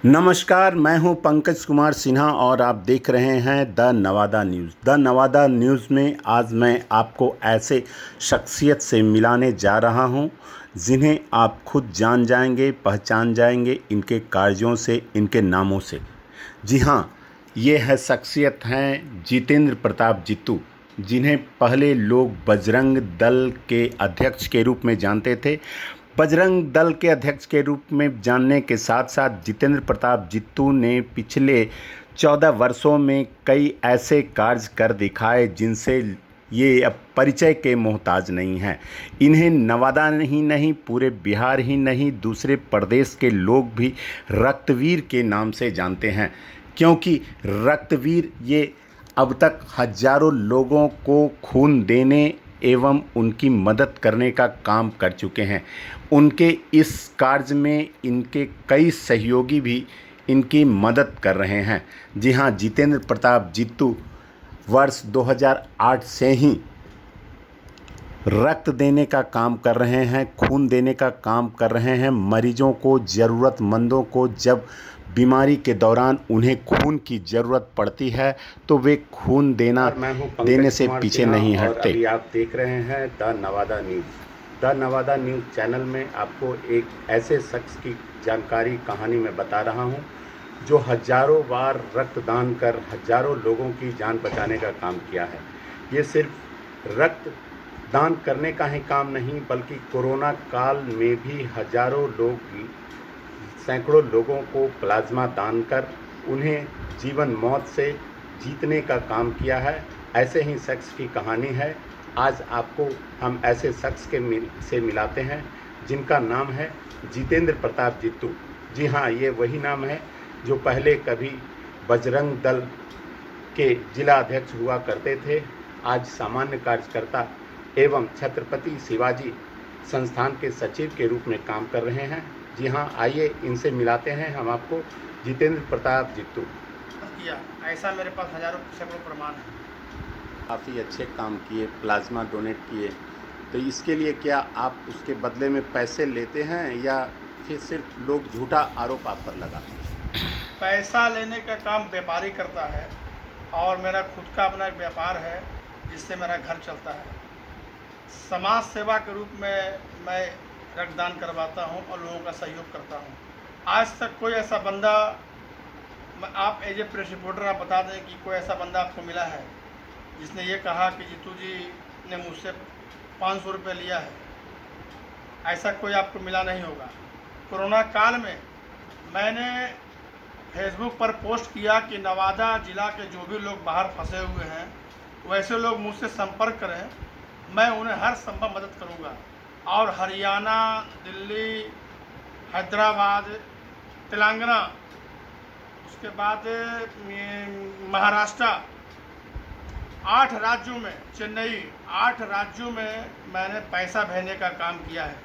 नमस्कार, मैं हूं पंकज कुमार सिन्हा और आप देख रहे हैं the Nawada news. The Nawada news में आज मैं आपको ऐसे शख्सियत से मिलाने जा रहा हूं जिन्हें आप खुद जान जाएंगे, पहचान जाएंगे इनके कार्यों से, इनके नामों से। जी हां, ये है शख्सियत हैं जितेंद्र प्रताप जीतू, जिन्हें पहले लोग बजरंग दल के अध्यक्ष के रूप में जानते थे। बजरंग दल के अध्यक्ष के रूप में जानने के साथ साथ जितेंद्र प्रताप जीतू ने पिछले 14 वर्षों में कई ऐसे कार्य कर दिखाए जिनसे ये अब परिचय के मोहताज नहीं हैं। इन्हें नवादा ही नहीं, पूरे बिहार ही नहीं, दूसरे प्रदेश के लोग भी रक्तवीर के नाम से जानते हैं, क्योंकि रक्तवीर ये अब तक हजारों लोगों को खून देने एवं उनकी मदद करने का काम कर चुके हैं। उनके इस कार्य में इनके कई सहयोगी भी इनकी मदद कर रहे हैं। जी हाँ, जितेंद्र प्रताप जीतू वर्ष 2008 से ही रक्त देने का काम कर रहे हैं, खून देने का काम कर रहे हैं। मरीजों को, ज़रूरतमंदों को जब बीमारी के दौरान उन्हें खून की ज़रूरत पड़ती है तो वे खून देने से पीछे नहीं हटते। अभी आप देख रहे हैं the Nawada news. The Nawada news channel में आपको एक ऐसे शख्स की जानकारी, कहानी में बता रहा हूं जो हजारों बार रक्तदान कर हजारों लोगों की जान बचाने का काम किया है। ये सिर्फ रक्त दान करने का ही काम नहीं, बल्कि कोरोना काल में भी हजारों लोग, सैकड़ों लोगों को प्लाज्मा दान कर उन्हें जीवन मौत से जीतने का काम किया है। ऐसे ही शख्स की कहानी है। आज आपको हम ऐसे शख्स से मिलाते हैं जिनका नाम है जितेंद्र प्रताप जीतू। जी हाँ, ये वही नाम है जो पहले कभी बजरंग दल के जिला अध्यक्ष हुआ करते थे, आज सामान्य कार्यकर्ता एवं छत्रपति शिवाजी संस्थान के सचिव के रूप में काम कर रहे हैं। जी हाँ, आइए इनसे मिलाते हैं हम आपको जितेंद्र प्रताप जीतू। किया ऐसा मेरे पास हजारों सैकड़ों प्रमाण है। काफ़ी अच्छे काम किए, प्लाज्मा डोनेट किए, तो इसके लिए क्या आप उसके बदले में पैसे लेते हैं या फिर सिर्फ लोग झूठा आरोप आप पर लगाते हैं? पैसा लेने का काम व्यापारी करता है और मेरा खुद का अपना एक व्यापार है जिससे मेरा घर चलता है। समाज सेवा के रूप में मैं रक्तदान करवाता हूं और लोगों का सहयोग करता हूं। आज तक कोई ऐसा बंदा, आप एज ए प्रेस रिपोर्टर आप बता दें कि कोई ऐसा बंदा आपको मिला है जिसने ये कहा कि जीतू जी ने मुझसे 500 रुपये लिया है? ऐसा कोई आपको मिला नहीं होगा। कोरोना काल में मैंने फेसबुक पर पोस्ट किया कि नवादा जिला के जो भी लोग बाहर फंसे हुए हैं वैसे लोग मुझसे संपर्क करें, मैं उन्हें हर संभव मदद करूंगा। और हरियाणा, दिल्ली, हैदराबाद, तेलंगाना, उसके बाद महाराष्ट्र, 8 राज्यों में, चेन्नई, 8 राज्यों में मैंने पैसा भेजने का काम किया है।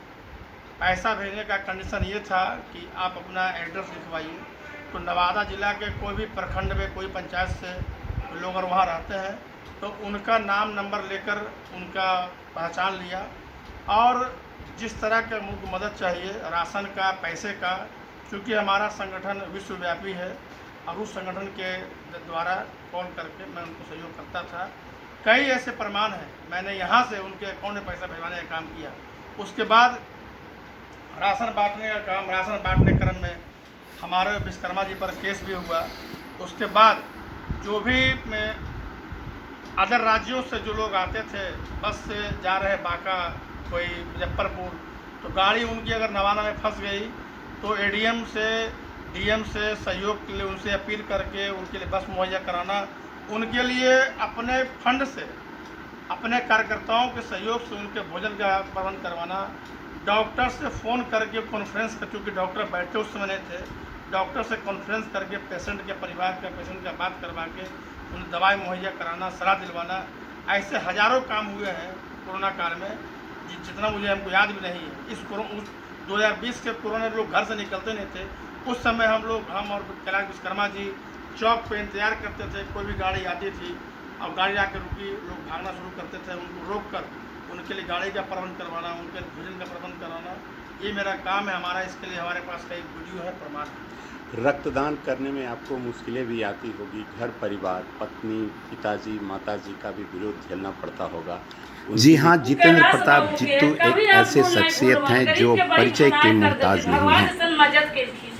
पैसा भेजने का कंडीशन ये था कि आप अपना एड्रेस लिखवाइए। तो नवादा ज़िला के कोई भी प्रखंड में, कोई पंचायत से लोग अगर वहाँ रहते हैं तो उनका नाम नंबर लेकर उनका पहचान लिया और जिस तरह के मुझको मदद चाहिए, राशन का, पैसे का, क्योंकि हमारा संगठन विश्वव्यापी है और उस संगठन के द्वारा कॉल करके मैं उनको सहयोग करता था। कई ऐसे प्रमाण हैं, मैंने यहाँ से उनके अकाउंट में पैसा भिजवाने का काम किया। उसके बाद राशन बांटने का काम, राशन बांटने क्रम में हमारे विश्वकर्मा जी पर केस भी हुआ। उसके बाद जो भी अदर राज्यों से जो लोग आते थे, बस से जा रहे बांका, कोई मुजफ्फरपुर, तो गाड़ी उनकी अगर नवादा में फंस गई तो एडीएम से, डीएम से सहयोग के लिए उनसे अपील करके उनके लिए बस मुहैया कराना, उनके लिए अपने फंड से, अपने कार्यकर्ताओं के सहयोग से उनके भोजन का प्रबंध करवाना, डॉक्टर से फ़ोन करके कॉन्फ्रेंस कर, चूँकि डॉक्टर बैठे उस समय नहीं थे, डॉक्टर से कॉन्फ्रेंस करके पेशेंट के परिवार का, पेशेंट का बात करवा के उन्हें दवाई मुहैया कराना, सलाह दिलवाना। ऐसे हज़ारों काम हुए हैं कोरोना काल में, जितना मुझे हमको याद भी नहीं है। इस 2020 के कोरोना में लोग घर से निकलते नहीं थे, उस समय हम और कैलाश विश्वकर्मा जी चौक पे इंतज़ार करते थे। कोई भी गाड़ी आती थी और गाड़ी आके रुकी, लोग भागना शुरू करते थे, उनको रोक कर उनके लिए गाड़ी का प्रबंध करवाना, उनके भोजन का प्रबंध करवाना, ये मेरा काम है। हमारा इसके लिए हमारे पास कई वीडियो है, प्रमाण है। रक्तदान करने में आपको मुश्किलें भी आती होगी, घर परिवार, पत्नी, पिताजी, माताजी का भी विरोध झेलना पड़ता होगा। जी हाँ, जितेंद्र प्रताप जीतू एक ऐसे शख्सियत हैं जो परिचय के मोहताज नहीं हैं।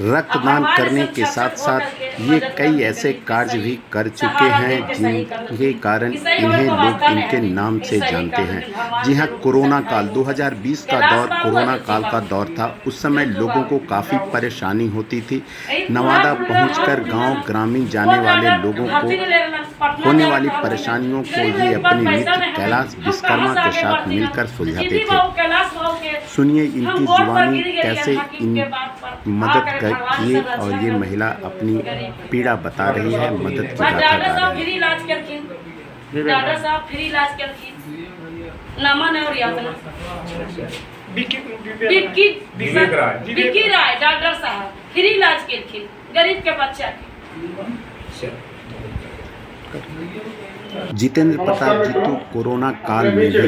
रक्तदान करने के साथ साथ ये कई ऐसे कार्य भी कर चुके हैं जिनके कारण इन्हें लोग इनके नाम से जानते हैं। जी हाँ, कोरोना काल 2020 का दौर कोरोना काल का दौर था। उस समय लोगों को काफ़ी परेशानी होती थी। नवादा पहुंचकर गांव ग्रामीण जाने वाले लोगों को होने वाली परेशानियों को ये अपने मित्र कैलाश विश्वकर्मा के साथ मिलकर सुलझाते थे। सुनिए इनकी जुबानी कैसे इन मदद किए और ये महिला अपनी पीड़ा बता रही है, मदद की गाथा गा रही है। दादा साहब फ्री इलाज करके नामा नहीं और याद ना विक्की राय डॉक्टर साहब फ्री इलाज करके गरीब के बच्चा के। जितेंद्र प्रताप जीतू कोरोना काल में भी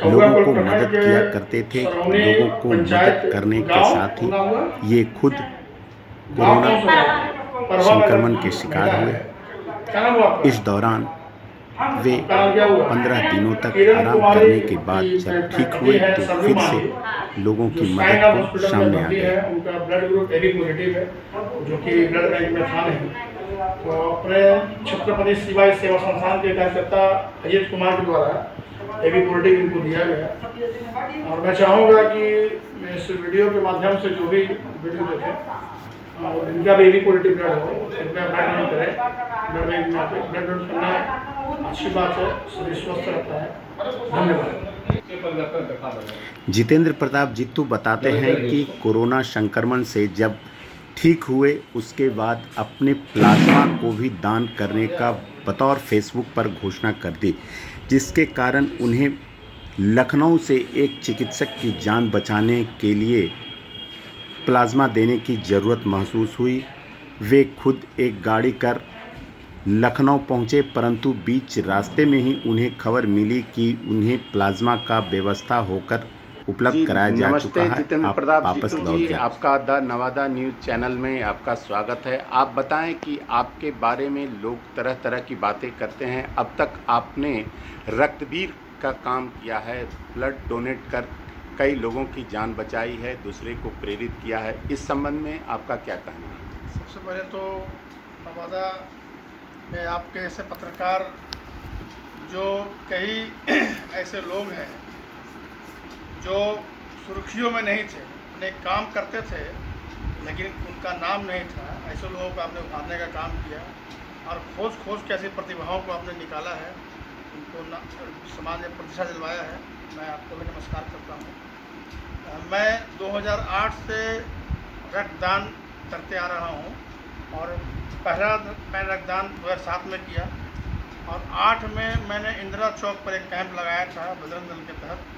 लोगों को मदद किया करते थे। लोगों को मदद करने के साथ ही ये खुद कोरोना संक्रमण के शिकार हुए। इस दौरान वे 15 दिनों तक आराम करने के बाद जब ठीक हुए तो फिर से लोगों की मदद को सामने आ गए। उनका ब्लड ग्रुप AB पॉजिटिव है, जो कि ब्लड बैंक में था नहीं। तो अपने छत्रपति शिवाजी सेवा संस्थान के कार्यकर्ता अजीत कुमार के द्वारा AB पॉजिटिव इनको दिया गया। और मैं चाहूँगा कि इस वीडियो के माध्यम से जो भी वीडियो देखें और इनका भी AB पॉजिटिव ब्लड हो, कृपया ब्लड डोनेट करें। ब्लड बैंक में आके ब्लड डोनेट करना अच्छी बात है, शरीर स्वस्थ रहता है। धन्यवाद। जितेंद्र प्रताप जीतू बताते हैं कि कोरोना संक्रमण से जब ठीक हुए उसके बाद अपने प्लाज्मा को भी दान करने का बतौर फेसबुक पर घोषणा कर दी, जिसके कारण उन्हें लखनऊ से एक चिकित्सक की जान बचाने के लिए प्लाज्मा देने की ज़रूरत महसूस हुई। वे खुद एक गाड़ी कर लखनऊ पहुंचे, परंतु बीच रास्ते में ही उन्हें खबर मिली कि उन्हें प्लाज्मा का व्यवस्था होकर उपलब्ध कराया जा चुका है। आप वापस लौट गए। आपका द नवादा न्यूज़ चैनल में आपका स्वागत है। आप बताएं कि आपके बारे में लोग तरह तरह की बातें करते हैं। अब तक आपने रक्तवीर का काम किया है, ब्लड डोनेट कर कई लोगों की जान बचाई है, दूसरे को प्रेरित किया है। इस संबंध में आपका क्या कहना है? सबसे पहले तो नवादा में आपके ऐसे पत्रकार जो कई ऐसे लोग हैं जो सुर्खियों में नहीं थे, अपने काम करते थे लेकिन उनका नाम नहीं था, ऐसे लोगों को आपने उभारने का काम किया और खोज के ऐसी प्रतिभाओं को आपने निकाला है, उनको समाज में प्रतिष्ठा दिलवाया है। मैं आपको भी नमस्कार करता हूँ। मैं 2008 से रक्तदान करते आ रहा हूँ और पहला मैं रक्तदान 2007 में किया और 8 में मैंने इंदिरा चौक पर एक कैंप लगाया था बजरंग दल के तहत।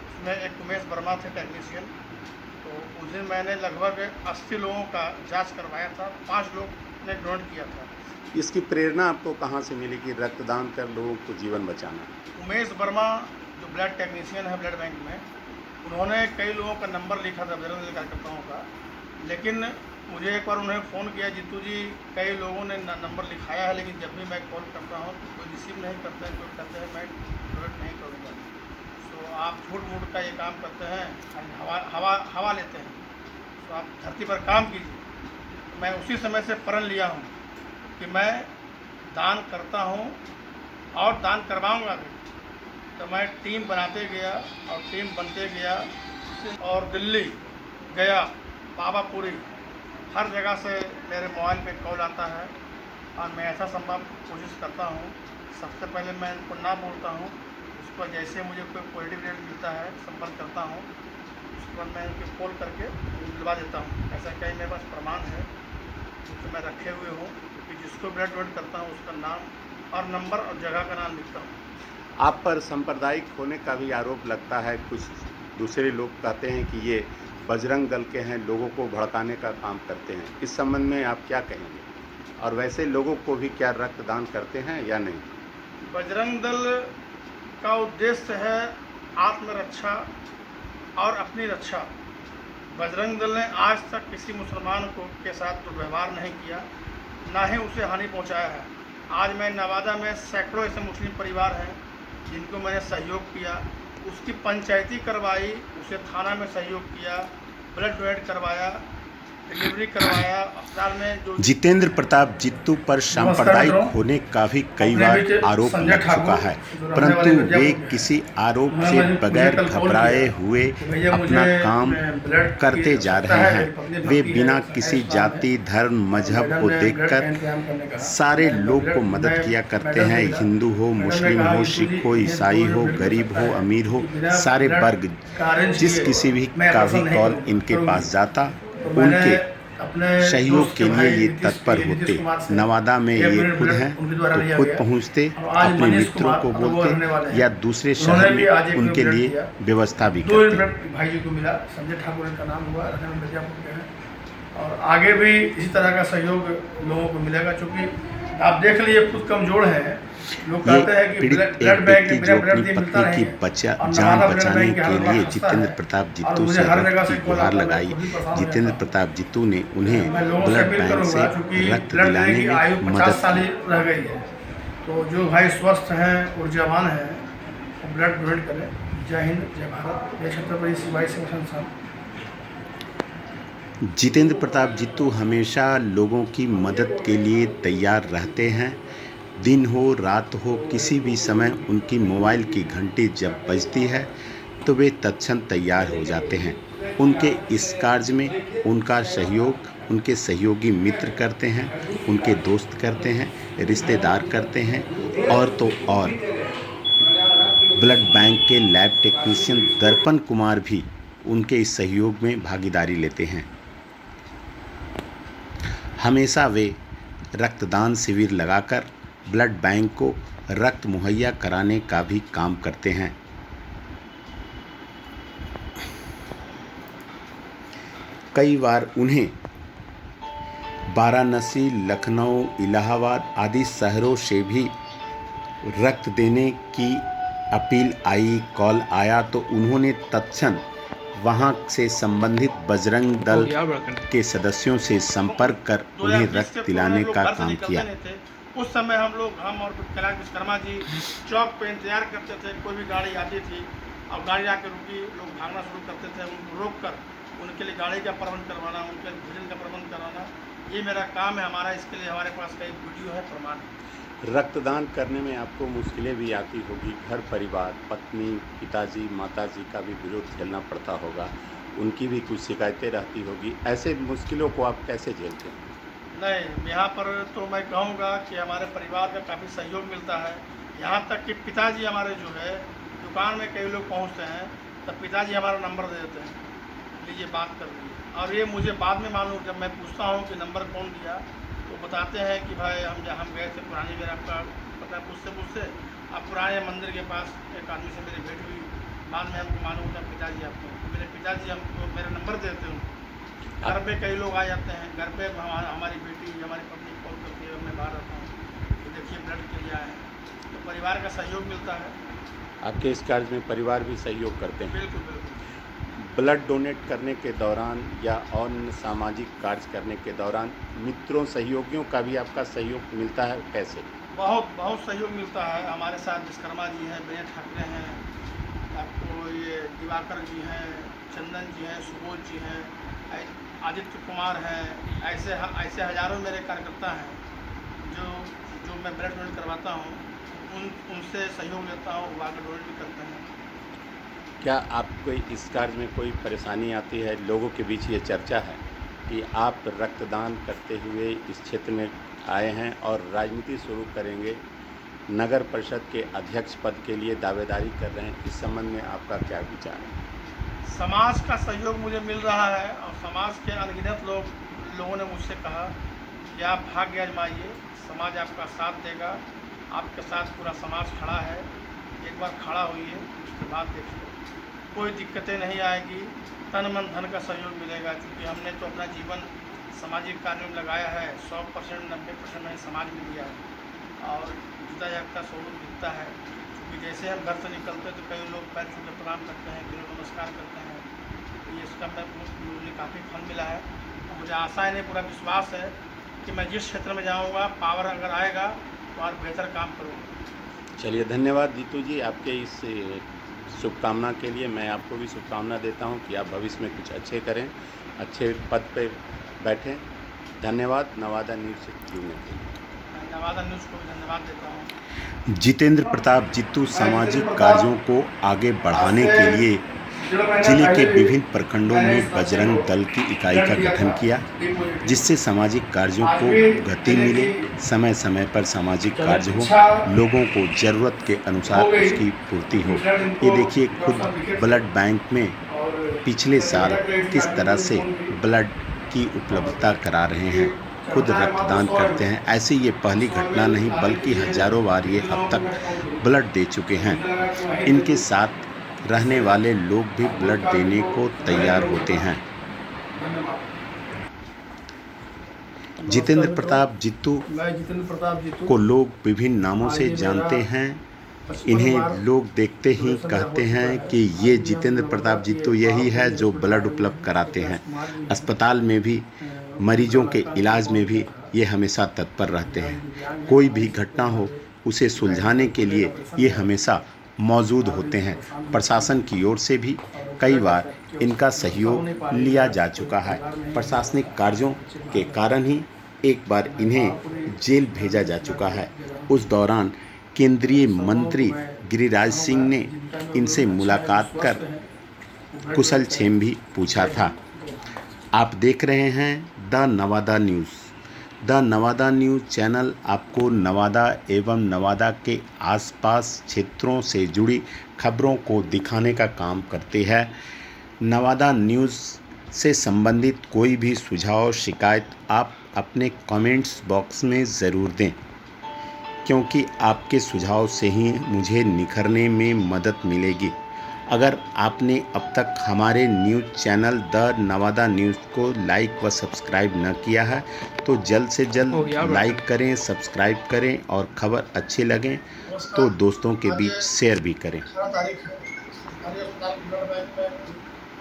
उसमें एक उमेश वर्मा थे टेक्नीशियन, तो उस दिन मैंने लगभग 80 लोगों का जांच करवाया था, 5 लोग ने डोनेट किया था। इसकी प्रेरणा आपको कहाँ से मिली कि रक्तदान कर लोगों को जीवन बचाना? उमेश वर्मा जो ब्लड टेक्नीशियन है ब्लड बैंक में, उन्होंने कई लोगों का नंबर लिखा था बजरंग दल कार्यकर्ताओं का, लेकिन मुझे एक बार उन्होंने फ़ोन किया, जीतू जी कई लोगों ने नंबर लिखाया है लेकिन जब भी मैं कॉल करता हूँ तो कोई रिसीव नहीं करते हैं, कोई कहते हैं मैं डोनेट नहीं करूँगा। तो आप झूठ मूठ का ये काम करते हैं, हवा लेते हैं, तो आप धरती पर काम कीजिए। मैं उसी समय से प्रण लिया हूँ कि मैं दान करता हूँ और दान करवाऊँगा भी। तो मैं टीम बनाते गया और टीम बनते गया और दिल्ली गया, पावापुरी, हर जगह से मेरे मोबाइल पे कॉल आता है और मैं ऐसा संभव कोशिश करता हूँ। सबसे पहले मैं इनको ना बोलता हूँ, उसको जैसे मुझे कोई पॉजिटिव रेट मिलता है संपर्क करता हूँ, उसके बाद मैं इनको कॉल करके दिलवा देता हूँ। ऐसा कहीं मेरे पास प्रमाण है जो मैं रखे हुए हूँ कि जिसको ब्लड डोनेट करता हूँ उसका नाम और नंबर और जगह का नाम लिखता हूँ। आप पर सांप्रदायिक होने का भी आरोप लगता है। कुछ दूसरे लोग कहते हैं कि ये बजरंग दल के हैं, लोगों को भड़काने का काम करते हैं। इस संबंध में आप क्या कहेंगे? और वैसे लोगों को भी क्या रक्तदान करते हैं या नहीं? बजरंग दल का उद्देश्य है आत्मरक्षा और अपनी रक्षा। बजरंग दल ने आज तक किसी मुसलमान को के साथ दुर्व्यवहार नहीं किया, ना ही उसे हानि पहुंचाया है। आज मैं नवादा में सैकड़ों ऐसे मुस्लिम परिवार हैं जिनको मैंने सहयोग किया, उसकी पंचायती करवाई, उसे थाना में सहयोग किया, ब्लड डोनेट करवाया, डिलीवरी करवाया, अस्पताल में जो जितेंद्र प्रताप जित्तू पर सांप्रदायिक होने का भी कई बार आरोप लग चुका है, परंतु वे किसी आरोप से बगैर घबराए हुए अपना काम करते जा रहे हैं। वे बिना किसी जाति, धर्म, मजहब को देखकर सारे लोग को मदद किया करते हैं। हिंदू हो, मुस्लिम हो, सिख हो, ईसाई हो, गरीब हो, अमीर हो, सारे वर्ग जिस किसी भी का भी कॉल इनके पास जाता, उनके सहयोग के लिए ये तत्पर होते। नवादा में ये खुद हैं तो खुद पहुंचते, अपने मित्रों को बोलते या दूसरे शहर में उनके लिए व्यवस्था भी करते। भाई जी को मिला, संजय ठाकुर इनका नाम हुआ, मिर्जापुर के हैं, और आगे भी इसी तरह का सहयोग लोगों को मिलेगा। क्योंकि आप देख लीजिए खुद कमजोर है, लोग कहते हैं कि पीड़ित एक व्यक्ति जो अपनी पत्नी की जान बचाने के लिए जितेंद्र प्रताप जित्तू से रक्त की गुहार लगाई। जितेंद्र प्रताप जित्तू ने उन्हें ब्लड बैंक से रक्त दिलाने में मदद की। रह गई है, तो जो भाई स्वस्थ हैं और जवान हैं वो ब्लड डोनेट करें। जय हिंद, जय भारत, जय छत्रपति शिवाजी सिंह संस्थान। जितेंद्र प्रताप जित्तू हमेशा लोगों की मदद के लिए तैयार रहते हैं। दिन हो, रात हो, किसी भी समय उनकी मोबाइल की घंटी जब बजती है तो वे तत्क्षण तैयार हो जाते हैं। उनके इस कार्य में उनका सहयोग उनके सहयोगी मित्र करते हैं, उनके दोस्त करते हैं, रिश्तेदार करते हैं, और तो और ब्लड बैंक के लैब टेक्नीशियन दर्पण कुमार भी उनके इस सहयोग में भागीदारी लेते हैं। हमेशा वे रक्तदान शिविर लगाकर ब्लड बैंक को रक्त मुहैया कराने का भी काम करते हैं। कई बार उन्हें वाराणसी, लखनऊ, इलाहाबाद आदि शहरों से भी रक्त देने की अपील आई, कॉल आया, तो उन्होंने तत्क्षण वहां से संबंधित बजरंग दल के सदस्यों से संपर्क कर उन्हें रक्त दिलाने का काम किया। उस समय हम और कैलाश विश्वकर्मा जी चौक पे इंतजार करते थे। कोई भी गाड़ी आती थी, अब गाड़ी आके रुकी, लोग भागना शुरू करते थे, उनको रोक कर उनके लिए गाड़ी का प्रबंध करवाना, उनके भोजन का प्रबंध करवाना, ये मेरा काम है। हमारा इसके लिए हमारे पास कई वीडियो है, प्रमाण है। रक्तदान करने में आपको मुश्किलें भी आती होगी, घर परिवार, पत्नी, पिताजी, माताजी का भी विरोध झेलना पड़ता होगा, उनकी भी कुछ शिकायतें रहती होगी। ऐसे मुश्किलों को आप कैसे झेलते हैं? नहीं, यहाँ पर तो मैं कहूँगा कि हमारे परिवार का काफ़ी सहयोग मिलता है। यहाँ तक कि पिताजी हमारे जो है, दुकान में कई लोग पहुँचते हैं तब पिताजी हमारा नंबर दे देते हैं, लीजिए बात कर लीजिए। और ये मुझे बाद में मालूम, जब मैं पूछता हूँ कि नंबर कौन दिया, तो बताते हैं कि भाई हम गए थे पुरानी, मेरा आपका पता पूछते अब पुराने मंदिर के पास एक आदमी से मेरी भेंट हुई। बाद में हमको मालूम था पिताजी आपको, मेरे पिताजी हमको मेरा नंबर देते हैं। घर पे कई लोग आ जाते हैं, घर पे हमारी बेटी, हमारी पत्नी कॉल करती है, मैं बाहर रहता हूँ, तो देखिए ब्लड के लिए आए हैं, तो परिवार का सहयोग मिलता है। आपके इस कार्य में परिवार भी सहयोग करते हैं? बिल्कुल बिल्कुल। ब्लड डोनेट करने के दौरान या अन्य सामाजिक कार्य करने के दौरान मित्रों, सहयोगियों का भी आपका सहयोग मिलता है? कैसे? बहुत सहयोग मिलता है। हमारे साथ विश्वकर्मा जी हैं, विनय ठाकरे हैं, आपको ये दिवाकर जी हैं, चंदन जी हैं, सुबोध जी हैं, आदित्य कुमार हैं। ऐसे हजारों मेरे कार्यकर्ता हैं जो मैं ब्लड डोनेट करवाता हूँ, उनसे सहयोग लेता हूँ, वो आगे डोनेट भी करते हैं। क्या आपको इस कार्य में कोई परेशानी आती है? लोगों के बीच ये चर्चा है कि आप रक्तदान करते हुए इस क्षेत्र में आए हैं और राजनीति शुरू करेंगे, नगर परिषद के अध्यक्ष पद के लिए दावेदारी कर रहे हैं, इस संबंध में आपका क्या विचार है? समाज का सहयोग मुझे मिल रहा है और समाज के अनगिनत लोगों ने मुझसे कहा कि आप भाग्य आजमाइए, समाज आपका साथ देगा, आपके साथ पूरा समाज खड़ा है, एक बार खड़ा होइए, उसके बाद देखिए कोई दिक्कतें नहीं आएगी, तन मन धन का सहयोग मिलेगा। क्योंकि हमने तो अपना जीवन सामाजिक कार्यों में लगाया है, 100% 90% मैंने समाज में दिया है और जुदा जागता स्वरूप दिखता है। क्योंकि जैसे हम घर से निकलते हैं तो कई लोग पैर छू के प्रणाम करते हैं, कई लोग नमस्कार करते हैं, इसका मुझे काफ़ी फल मिला है। और मुझे आशा है, नहीं पूरा विश्वास है कि मैं जिस क्षेत्र में जाऊंगा, पावर अगर आएगा तो और बेहतर काम करूँगा। चलिए, धन्यवाद जीतू जी आपके इस शुभकामना के लिए। मैं आपको भी शुभकामना देता हूं कि आप भविष्य में कुछ अच्छे करें, अच्छे पद पे बैठें। धन्यवाद नवादा न्यूज़ से जुड़ने के लिए। मैं नवादा न्यूज़ को भी धन्यवाद देता हूँ। जितेंद्र प्रताप जित्तू सामाजिक कार्यों को आगे बढ़ाने के लिए जिले के विभिन्न प्रखंडों में बजरंग दल की इकाई का गठन किया, जिससे सामाजिक कार्यों को गति मिले, समय समय पर सामाजिक कार्य हो, लोगों को ज़रूरत के अनुसार उसकी पूर्ति हो। ये देखिए, खुद ब्लड बैंक में पिछले साल किस तरह से ब्लड की उपलब्धता करा रहे हैं, खुद रक्तदान करते हैं। ऐसे ये पहली घटना नहीं बल्कि हजारों बार ये अब तक ब्लड दे चुके हैं। इनके साथ रहने वाले लोग भी ब्लड देने को तैयार होते हैं। जितेंद्र प्रताप जित्तू को लोग विभिन्न नामों से जानते हैं। इन्हें लोग देखते ही कहते हैं कि ये जितेंद्र प्रताप जित्तू यही है जो ब्लड उपलब्ध कराते हैं। अस्पताल में भी, मरीजों के इलाज में भी ये हमेशा तत्पर रहते हैं। कोई भी घटना हो उसे सुलझाने के लिए ये हमेशा मौजूद होते हैं। प्रशासन की ओर से भी कई बार इनका सहयोग लिया जा चुका है। प्रशासनिक कार्यों के कारण ही एक बार इन्हें जेल भेजा जा चुका है। उस दौरान केंद्रीय मंत्री गिरिराज सिंह ने इनसे मुलाकात कर कुशल क्षेम भी पूछा था। आप देख रहे हैं the Nawada news. The Nawada news channel आपको नवादा एवं नवादा के आसपास क्षेत्रों से जुड़ी खबरों को दिखाने का काम करते हैं। नवादा न्यूज़ से संबंधित कोई भी सुझाव शिकायत आप अपने कमेंट्स बॉक्स में ज़रूर दें, क्योंकि आपके सुझाव से ही मुझे निखरने में मदद मिलेगी। अगर आपने अब तक हमारे news channel the Nawada news को लाइक व सब्सक्राइब न किया है तो जल्द से जल्द लाइक करें, सब्सक्राइब करें और खबर अच्छी लगे तो दोस्तों के बीच शेयर भी करें। 18 तारीख है। हमारे अस्पताल ब्लड बैंक में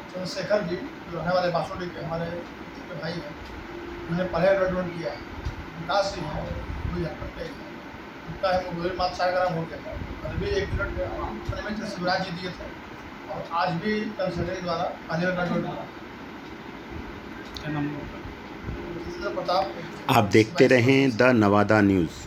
चंद्रशेखर जी जो रहने वाले बासोडी के हमारे भाई हैं, उन्होंने पहले ब्लड डोनेट किया। विकास जी हैं, उनका है मोबाइल मात्र 4 ग्राम हो गया। कल भी 1 मिनट शिवराज जी दिए थे और आज भी चंद्रशेखर द्वारा पहले ब्लड डोनेट किया। आप देखते रहें द नवादा न्यूज़।